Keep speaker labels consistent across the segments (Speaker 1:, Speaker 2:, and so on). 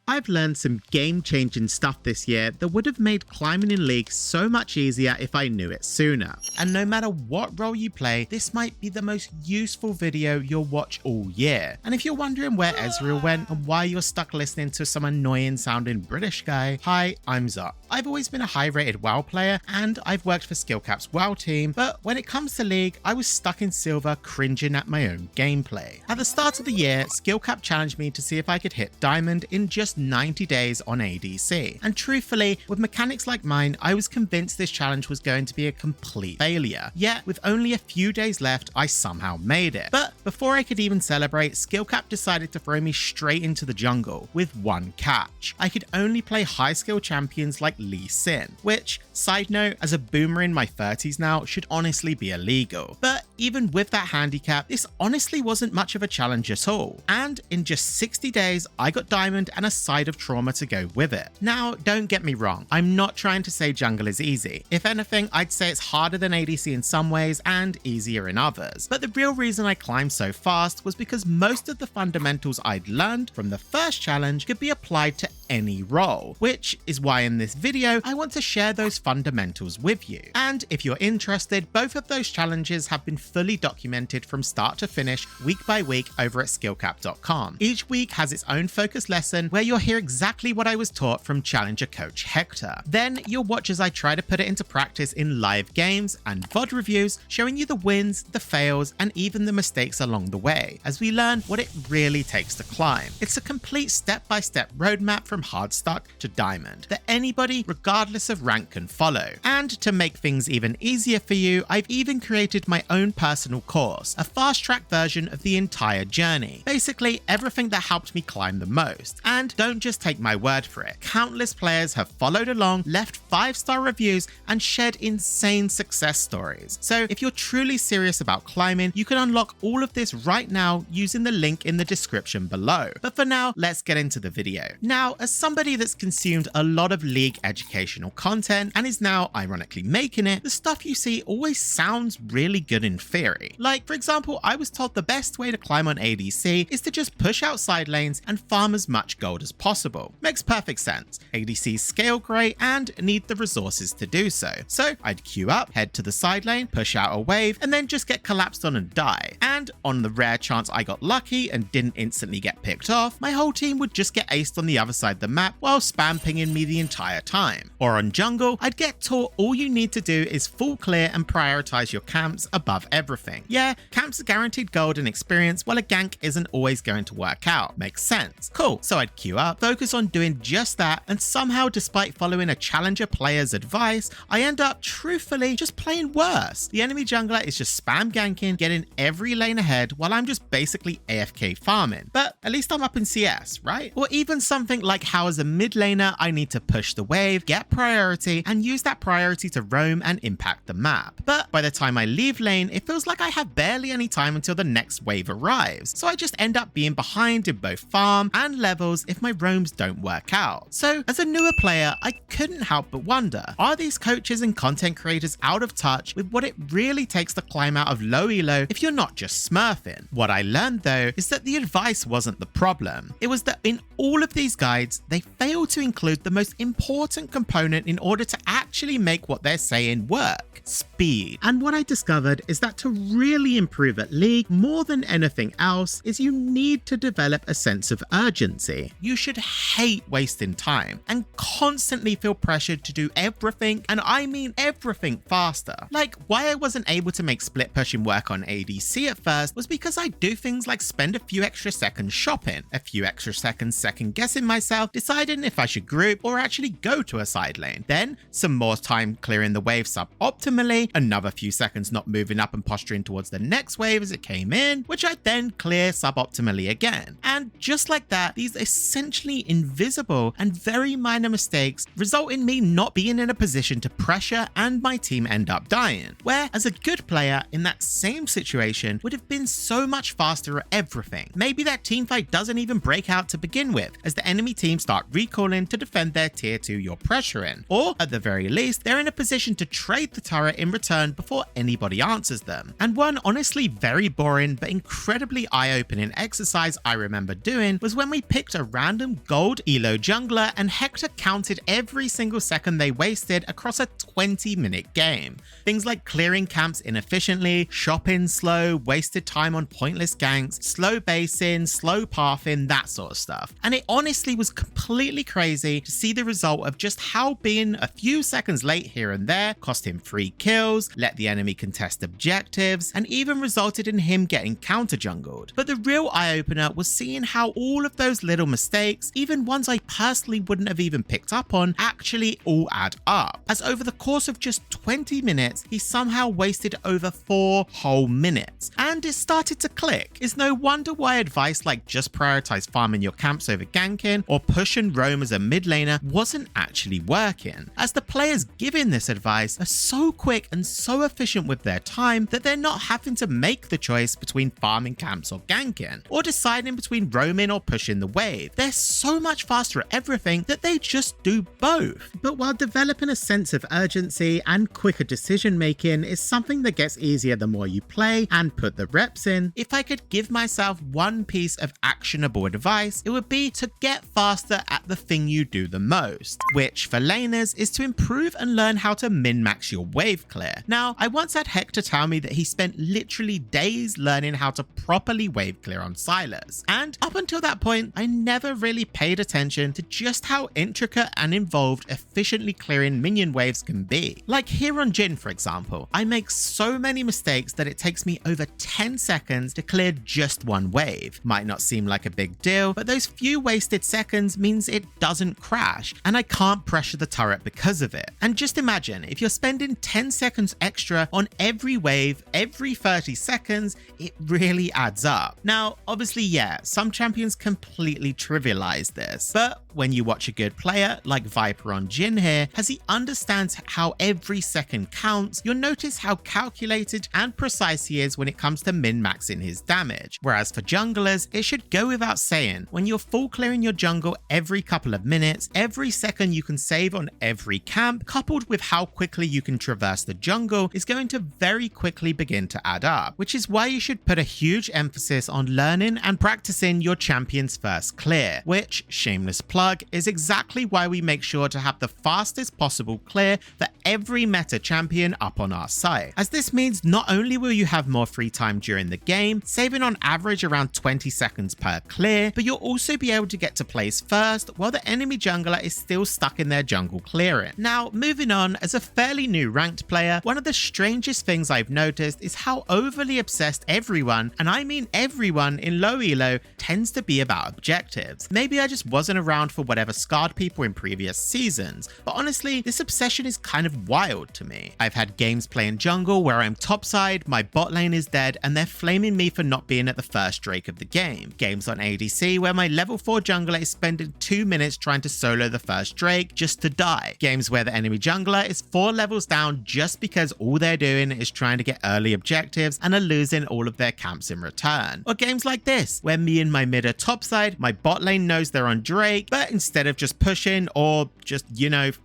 Speaker 1: I've learned some game-changing stuff this year that would have made climbing in League so much easier if I knew it sooner. And no matter what role you play, this might be the most useful video you'll watch all year. And if you're wondering where Ezreal went and why you're stuck listening to some annoying sounding British guy, hi, I'm Zot. I've always been a high-rated WoW player and I've worked for SkillCapped's WoW team, but when it comes to League, I was stuck in Silver cringing at my own gameplay. At the start of the year, SkillCapped challenged me to see if I could hit Diamond in just 90 days on ADC. And truthfully, with mechanics like mine, I was convinced this challenge was going to be a complete failure. Yet, with only a few days left, I somehow made it. But before I could even celebrate, SkillCapped decided to throw me straight into the jungle with one catch. I could only play high skill champions like Lee Sin, which, side note, as a boomer in my 30s now, should honestly be illegal. But even with that handicap, this honestly wasn't much of a challenge at all. And in just 60 days, I got Diamond and a side of trauma to go with it. Now, don't get me wrong, I'm not trying to say jungle is easy. If anything, I'd say it's harder than ADC in some ways and easier in others. But the real reason I climbed so fast was because most of the fundamentals I'd learned from the first challenge could be applied to any role, which is why in this video I want to share those fundamentals with you. And if you're interested, both of those challenges have been fully documented from start to finish, week by week over at SkillCapped.com. Each week has its own focus lesson where you'll hear exactly what I was taught from challenger coach Hector. Then you'll watch as I try to put it into practice in live games and VOD reviews, showing you the wins, the fails, and even the mistakes along the way, as we learn what it really takes to climb. It's a complete step-by-step roadmap from hard stuck to diamond that anybody, regardless of rank, can follow. And to make things even easier for you, I've even created my own personal course, a fast-track version of the entire journey. Basically, everything that helped me climb the most. And don't just take my word for it. Countless players have followed along, left 5-star reviews, and shared insane success stories. So if you're truly serious about climbing, you can unlock all of this right now using the link in the description below. But for now, let's get into the video. Now, as somebody that's consumed a lot of League educational content and is now ironically making it, the stuff you see always sounds really good in theory. Like, for example, I was told the best way to climb on ADC is to just push out side lanes and farm as much gold as possible. Makes perfect sense. ADCs scale great and need the resources to do so. So I'd queue up, head to the side lane, push out a wave, and then just get collapsed on and die. And on the rare chance I got lucky and didn't instantly get picked off, my whole team would just get aced on the other side of the map while spam pinging me the entire time. Or on jungle, I'd get taught all you need to do is full clear and prioritize your camps above everything. Yeah, camps are guaranteed gold and experience, while a gank isn't always going to work out. Makes sense. Cool. So I'd queue up, focus on doing just that, and somehow, despite following a challenger player's advice, I end up truthfully just playing worse. The enemy jungler is just spam ganking, getting every lane ahead while I'm just basically AFK farming. But at least I'm up in CS, right? Or even something like how as a mid laner I need to push the wave, get priority, and use that priority to roam and impact the map. But by the time I leave lane, it feels like I have barely any time until the next wave arrives. So I just end up being behind in both farm and levels if my roams don't work out. So as a newer player, I couldn't help but wonder, are these coaches and content creators out of touch with what it really takes to climb out of low elo if you're not just smurfing? What I learned though is that the advice wasn't the problem. It was that in all of these guides, they fail to include the most important component in order to actually make what they're saying work: speed. And what I discovered is that to really improve at League, more than anything else, is you need to develop a sense of urgency. You should hate wasting time and constantly feel pressured to do everything, and I mean everything, faster. Like, why I wasn't able to make split pushing work on ADC at first was because I do things like spend a few extra seconds shopping, a few extra seconds second guessing myself, deciding if I should group or actually go to a side lane, then some more time clearing the wave suboptimally, another few seconds not moving up and posturing towards the next wave as it came in, which I then clear suboptimally again. And just like that, these essentially invisible and very minor mistakes result in me not being in a position to pressure and my team end up dying, where as a good player in that same situation would have been so much faster at everything. Maybe that teamfight doesn't even break out to begin with, as the enemy team start recalling to defend their tier 2 you're pressuring, or at the very least they're in a position to trade the turret in return before anybody answers them. And one honestly very boring but incredibly eye-opening exercise I remember doing was when we picked a random gold elo jungler and Hector counted every single second they wasted across a 20-minute game. Things like clearing camps inefficiently, shopping slow, wasted time on pointless ganks, slow basing, slow pathing, that sort of stuff. And it honestly was completely crazy to see the result of just how being a few seconds late here and there cost him 3 kills, let the enemy contest objectives, and even resulted in him getting counter jungled. But the real eye-opener was seeing how all of those little mistakes, even ones I personally wouldn't have even picked up on, actually all add up. As over the course of just 20 minutes, he somehow wasted over 4 whole minutes. And it started to click. It's no wonder why advice like just prioritize farming your camps over ganking or push and roam as a mid laner wasn't actually working, as the players giving this advice are so quick and so efficient with their time that they're not having to make the choice between farming camps or ganking, or deciding between roaming or pushing the wave. They're so much faster at everything that they just do both. But while developing a sense of urgency and quicker decision making is something that gets easier the more you play and put the reps in, if I could give myself one piece of actionable advice, it would be to get faster at the thing you do the most, which for laners is to improve and learn how to min-max your wave clear. Now, I once had Hector tell me that he spent literally days learning how to properly wave clear on Silas, and up until that point, I never really paid attention to just how intricate and involved efficiently clearing minion waves can be. Like here on Jhin, for example, I make so many mistakes that it takes me over 10 seconds to clear just one wave. Might not seem like a big deal, but those few wasted seconds means it doesn't crash, and I can't pressure the turret because of it. And just imagine, if you're spending 10 seconds extra on every wave every 30 seconds, it really adds up. Now, obviously, yeah, some champions completely trivialize this, but when you watch a good player like Viper on Jhin here, as he understands how every second counts, you'll notice how calculated and precise he is when it comes to min-maxing his damage. Whereas for junglers, it should go without saying, when you're full clearing your jungle every couple of minutes, every second you can save on every camp, coupled with how quickly you can traverse the jungle, is going to very quickly begin to add up, which is why you should put a huge emphasis on learning and practicing your champion's first clear, which, shameless plug, is exactly why we make sure to have the fastest possible clear for every meta champion up on our site, as this means not only will you have more free time during the game, saving on average around 20 seconds per clear, but you'll also be able to get to place first while the enemy jungler is still stuck in their jungle clearing. Now, moving on, as a fairly new ranked player, one of the strangest things I've noticed is how overly obsessed everyone, and I mean everyone in low elo, tends to be about objectives. Maybe I just wasn't around for whatever scarred people in previous seasons, but honestly, this obsession is kind of wild to me. I've had games playing jungle where I'm topside, my bot lane is dead, and they're flaming me for not being at the first Drake of the game. Games on ADC where my level 4 jungler is spending 2 minutes trying to solo the first Drake just to die. Games where the enemy jungler is 4 levels down just because all they're doing is trying to get early objectives and are losing all of their camps in return. Or games like this, where me and my mid are topside, my bot lane knows they're on Drake, but instead of just pushing or just,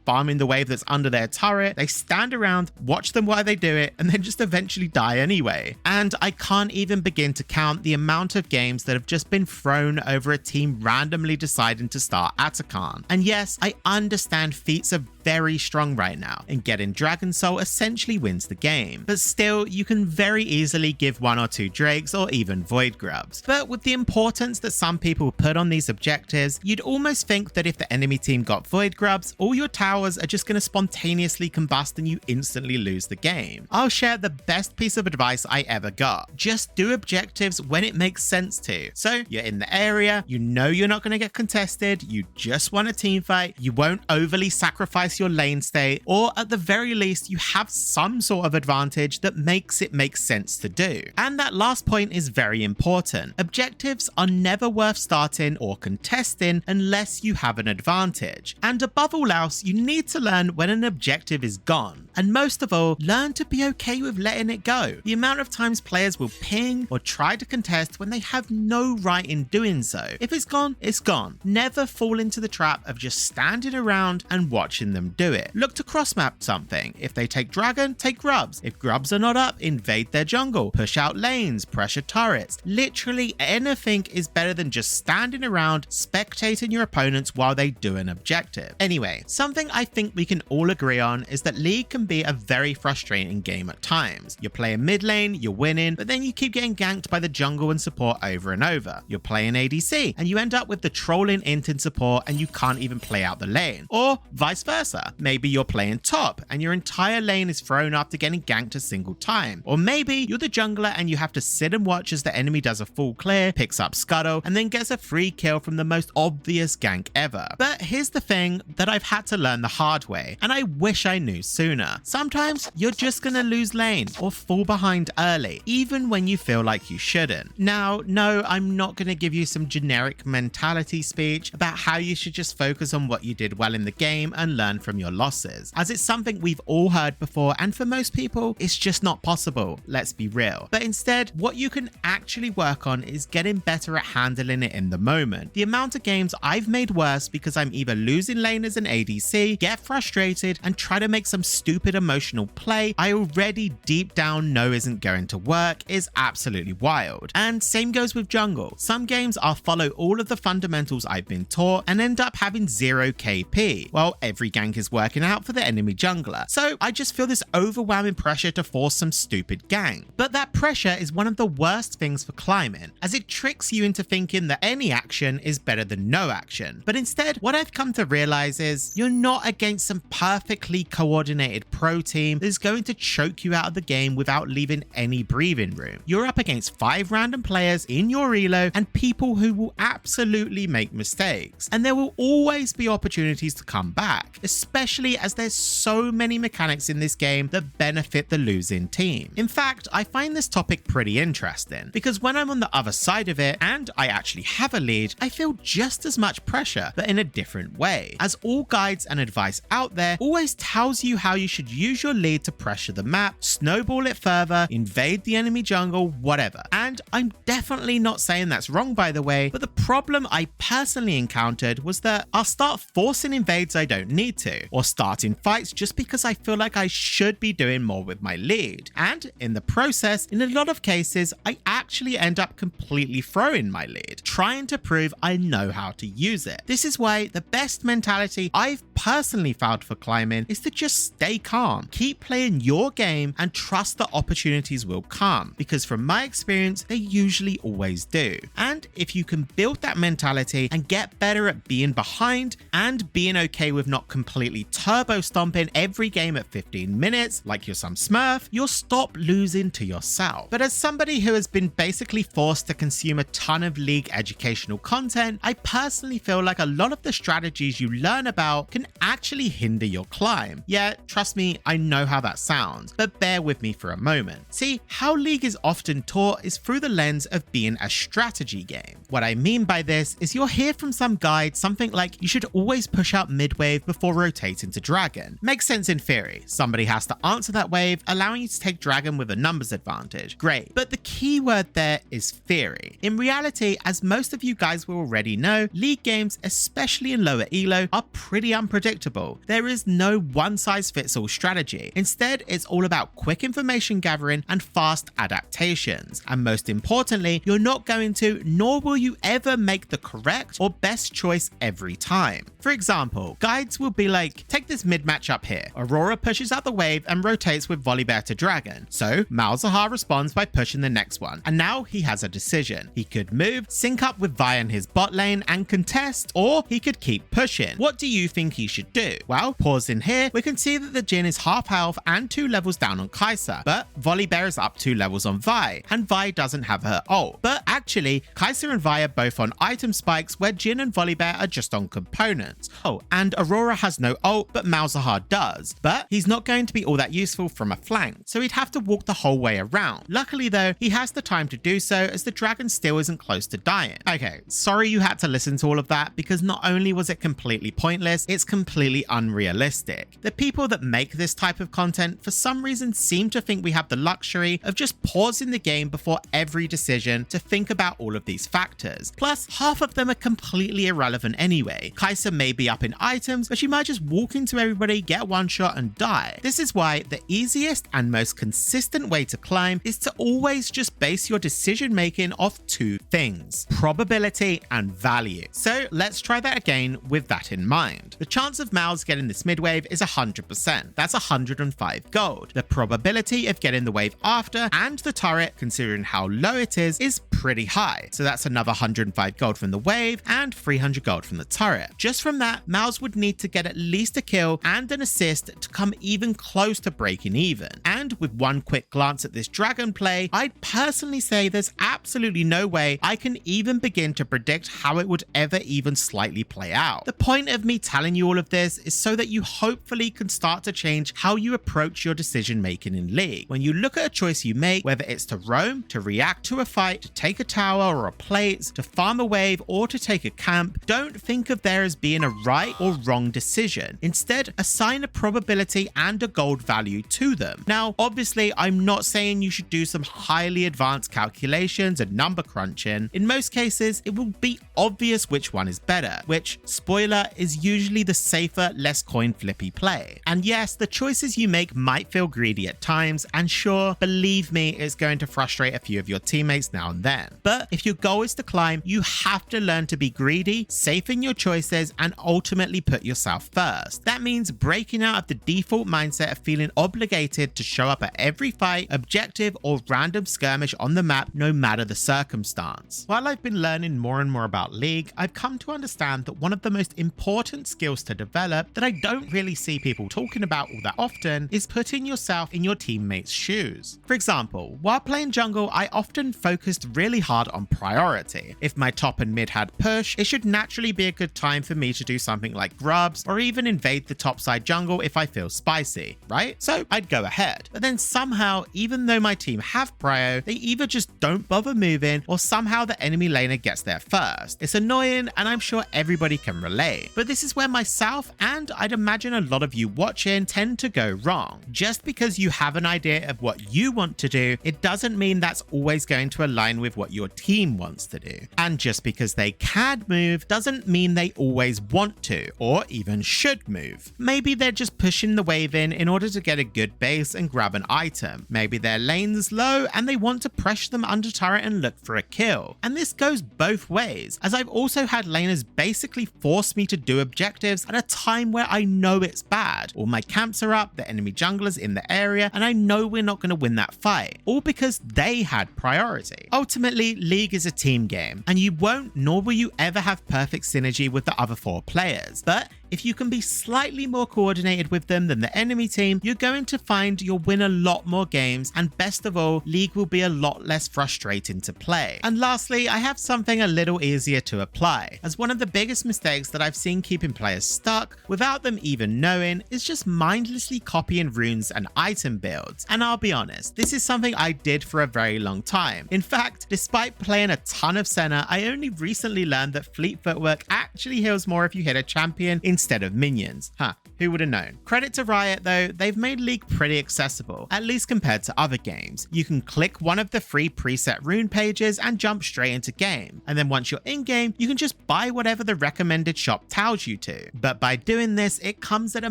Speaker 1: farming the wave that's under their turret, they stand around, watch them while they do it, and then just eventually die anyway. And I can't even begin to count the amount of games that have just been thrown over a team randomly deciding to start Atakan. And yes, I understand feats are very strong right now, and getting Dragon Soul essentially wins the game, but still, you can very easily give 1 or 2 Drakes or even Void Grubs. But with the importance that some people put on these objectives, you'd almost think that if the enemy team got Void Grubs, all your towers are just going to spontaneously combust and you instantly lose the game. I'll share the best piece of advice I ever got. Just do objectives when it makes sense to. So you're in the area, you know you're not going to get contested, you just want a team fight, you won't overly sacrifice your lane state, or at the very least you have some sort of advantage that makes it make sense to do. And that last point is very important. Objectives are never worth starting or contesting unless you have an advantage. And above all else, you need to learn when an objective is gone. And most of all, learn to be okay with letting it go. The amount of times players will ping or try to contest when they have no right in doing so. If it's gone, it's gone. Never fall into the trap of just standing around and watching them do it. Look to cross-map something. If they take dragon, take grubs. If grubs are not up, invade their jungle. Push out lanes, pressure turrets. Literally anything is better than just standing around spectating your opponents while they do an objective. Anyway, something I think we can all agree on is that League can be a very frustrating game at times. You're playing mid lane, you're winning, but then you keep getting ganked by the jungle and support over and over. You're playing ADC and you end up with the trolling int in support and you can't even play out the lane. Or vice versa. Maybe you're playing top and your entire lane is thrown after getting ganked a single time. Or maybe you're the jungler and you have to sit and watch as the enemy does a full clear, picks up scuttle, and then gets a free kill from the most obvious gank ever. But here's the thing that I've had to learn the hard way, and I wish I knew sooner. Sometimes you're just gonna lose lane or fall behind early, even when you feel like you shouldn't. Now, no, I'm not gonna give you some generic mentality speech about how you should just focus on what you did well in the game and learn from your losses, as it's something we've all heard before, and for most people, it's just not possible, let's be real. But instead, what you can actually work on is getting better at handling it in the moment. The amount of games I've made worse because I'm either losing lane as an ADC, get frustrated, and try to make some stupid emotional play I already deep down know isn't going to work is absolutely wild. And same goes with jungle. Some games I'll follow all of the fundamentals I've been taught and end up having 0 KP, while every gank is working out for the enemy jungler. So I just feel this overwhelming pressure to force some stupid gank. But that pressure is one of the worst things for climbing, as it tricks you into thinking that any action is better than no action. But instead, what I've come to realize is you're not against some perfectly coordinated pro team that is going to choke you out of the game without leaving any breathing room. You're up against 5 random players in your elo and people who will absolutely make mistakes. And there will always be opportunities to come back, especially as there's so many mechanics in this game that benefit the losing team. In fact, I find this topic pretty interesting because when I'm on the other side of it and I actually have a lead, I feel just as much pressure, but in a different way, as all guides and advice out there always tells you how you should use your lead to pressure the map, snowball it further, invade the enemy jungle, whatever. And I'm definitely not saying that's wrong, by the way, but the problem I personally encountered was that I'll start forcing invades I don't need to, or starting fights just because I feel like I should be doing more with my lead. And in the process, in a lot of cases, I actually end up completely throwing my lead, trying to prove I know how to use it. This is why the best mentality I've personally found for climbing is to just stay calm, keep playing your game, and trust that opportunities will come, because from my experience, they usually always do. And if you can build that mentality and get better at being behind and being okay with not completely turbo stomping every game at 15 minutes like you're some smurf, you'll stop losing to yourself. But as somebody who has been basically forced to consume a ton of League educational content, I personally feel like a lot of the strategies you learn about can actually hinder your climb. Yeah, trust me, I know how that sounds, but bear with me for a moment. See, how League is often taught is through the lens of being a strategy game. What I mean by this is you'll hear from some guide something like you should always push out mid wave before rotating to dragon. Makes sense in theory. Somebody has to answer that wave, allowing you to take dragon with a numbers advantage. Great. But the key word there is theory. In reality, as most of you guys will already know, League games, especially in lower elo, are pretty unpredictable. There is no one-size-fits-all strategy. Instead, it's all about quick information gathering and fast adaptations. And most importantly, you're not going to, nor will you ever make the correct or best choice every time. For example, guides will be like, take this mid matchup here. Aurora pushes out the wave and rotates with Volibear to dragon. So Malzahar responds by pushing the next one. And now he has a decision. He could move, sync up with Vi in his bot lane and contest, or he could keep pushing. What do you think he should do? Well, pause in here. We can see that the Jhin is half health and 2 levels down on Kai'Sa, but Volibear is up 2 levels on Vi, and Vi doesn't have her ult. But actually, Kai'Sa and Vi are both on item spikes where Jhin and Volibear are just on components. Oh, and Aurora has no ult, but Malzahar does. But he's not going to be all that useful from a flank, so he'd have to walk the whole way around. Luckily though, he has the time to do so as the dragon still isn't close to dying. Okay, sorry you had to listen to all of that, because not only was it completely pointless, it's completely completely unrealistic. The people that make this type of content for some reason seem to think we have the luxury of just pausing the game before every decision to think about all of these factors. Plus, half of them are completely irrelevant anyway. Kai'Sa may be up in items, but she might just walk into everybody, get one shot and die. This is why the easiest and most consistent way to climb is to always just base your decision making off two things: probability and value. So let's try that again with that in mind. The chance of Mao's getting this mid wave is 100%. That's 105 gold. The probability of getting the wave after and the turret, considering how low it is pretty high. So that's another 105 gold from the wave and 300 gold from the turret. Just from that, Mao's would need to get at least a kill and an assist to come even close to breaking even. And with one quick glance at this dragon play, I'd personally say there's absolutely no way I can even begin to predict how it would ever even slightly play out. The point of me telling you all of this is so that you hopefully can start to change how you approach your decision making in League. When you look at a choice you make, whether it's to roam, to react to a fight, to take a tower or a plate, to farm a wave, or to take a camp, don't think of there as being a right or wrong decision. Instead, assign a probability and a gold value to them. Now, obviously, I'm not saying you should do some highly advanced calculations and number crunching. In most cases, it will be obvious which one is better, which, spoiler, is usually the safer, less coin flippy play. And yes, the choices you make might feel greedy at times, and sure, believe me, it's going to frustrate a few of your teammates now and then. But if your goal is to climb, you have to learn to be greedy, safe in your choices, and ultimately put yourself first. That means breaking out of the default mindset of feeling obligated to show up at every fight, objective, or random skirmish on the map, no matter the circumstance. While I've been learning more and more about League, I've come to understand that one of the most important skills to develop that I don't really see people talking about all that often is putting yourself in your teammates' shoes. For example, while playing jungle, I often focused really hard on priority. If my top and mid had push, it should naturally be a good time for me to do something like grubs or even invade the topside jungle if I feel spicy, right? So I'd go ahead. But then somehow, even though my team have prio, they either just don't bother moving or somehow the enemy laner gets there first. It's annoying and I'm sure everybody can relate. But this is where myself and I'd imagine a lot of you watching tend to go wrong. Just because you have an idea of what you want to do, it doesn't mean that's always going to align with what your team wants to do. And just because they can move doesn't mean they always want to or even should move. Maybe they're just pushing the wave in order to get a good base and grab an item. Maybe their lane's low and they want to pressure them under turret and look for a kill. And this goes both ways, as I've also had laners basically force me to do objectives at a time where I know it's bad. All my camps are up, the enemy jungler's in the area, and I know we're not going to win that fight, all because they had priority. Ultimately, League is a team game, and you won't nor will you ever have perfect synergy with the other 4 players. But if you can be slightly more coordinated with them than the enemy team, you're going to find you'll win a lot more games, and best of all, League will be a lot less frustrating to play. And lastly, I have something a little easier to apply, as one of the biggest mistakes that I've seen keeping players stuck, without them even knowing, is just mindlessly copying runes and item builds. And I'll be honest, this is something I did for a very long time. In fact, despite playing a ton of Senna, I only recently learned that fleet footwork actually heals more if you hit a champion instead of minions. Who would have known? Credit to Riot though, they've made League pretty accessible, at least compared to other games. You can click one of the free preset rune pages and jump straight into game. And then once you're in game, you can just buy whatever the recommended shop tells you to. But by doing this, it comes at a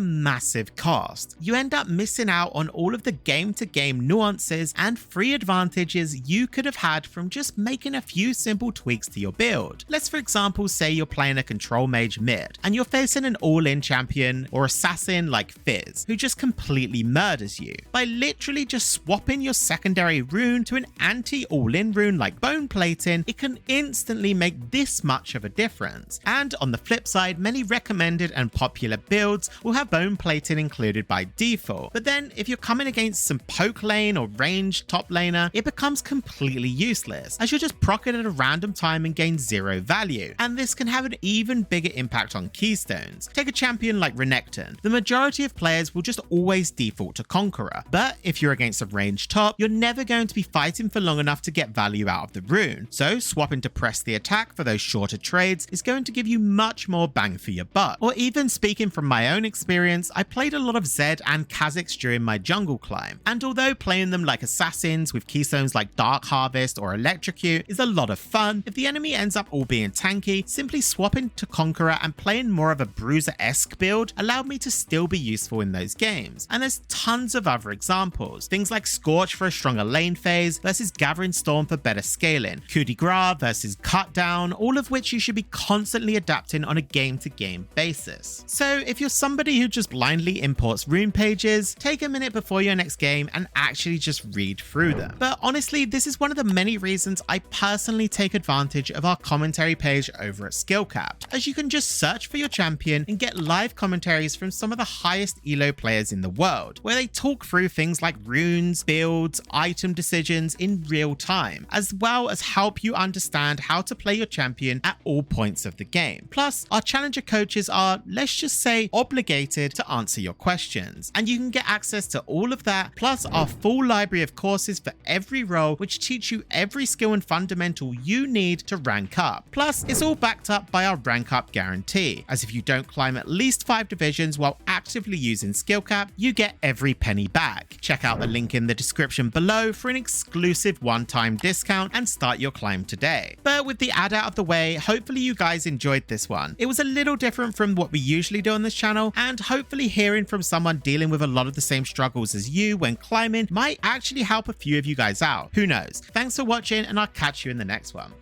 Speaker 1: massive cost. You end up missing out on all of the game-to-game nuances and free advantages you could have had from just making a few simple tweaks to your build. Let's for example say you're playing a control mage mid, and you're facing an all-in champion or assassin like Fizz, who just completely murders you. By literally just swapping your secondary rune to an anti-all-in rune like bone plating, it can instantly make this much of a difference. And on the flip side, many recommended and popular builds will have bone plating included by default. But then if you're coming against some poke lane or ranged top laner, it becomes completely useless, as you'll just proc it at a random time and gain 0 value. And this can have an even bigger impact on keystones. Take a champion like Renekton, Titan, the majority of players will just always default to Conqueror. But if you're against a ranged top, you're never going to be fighting for long enough to get value out of the rune. So swapping to press the attack for those shorter trades is going to give you much more bang for your buck. Or even speaking from my own experience, I played a lot of Zed and Kha'Zix during my jungle climb, and although playing them like assassins with keystones like Dark Harvest or Electrocute is a lot of fun, if the enemy ends up all being tanky, simply swapping to Conqueror and playing more of a Bruiser-esque build allowed me to still be useful in those games. And there's tons of other examples, things like Scorch for a stronger lane phase versus Gathering Storm for better scaling, Coup de Grace versus Cut Down, all of which you should be constantly adapting on a game-to-game basis. So if you're somebody who just blindly imports rune pages, take a minute before your next game and actually just read through them. But honestly, this is one of the many reasons I personally take advantage of our commentary page over at SkillCapped, as you can just search for your champion and get live commentaries from some of the highest elo players in the world, where they talk through things like runes, builds, item decisions in real time, as well as help you understand how to play your champion at all points of the game. Plus, our challenger coaches are, let's just say, obligated to answer your questions, and you can get access to all of that, plus our full library of courses for every role, which teach you every skill and fundamental you need to rank up. Plus, it's all backed up by our rank up guarantee, as if you don't climb at least 5 divisions while actively using SkillCapped, you get every penny back. Check out the link in the description below for an exclusive one-time discount and start your climb today. But with the ad out of the way, hopefully you guys enjoyed this one. It was a little different from what we usually do on this channel, and hopefully hearing from someone dealing with a lot of the same struggles as you when climbing might actually help a few of you guys out. Who knows? Thanks for watching, and I'll catch you in the next one.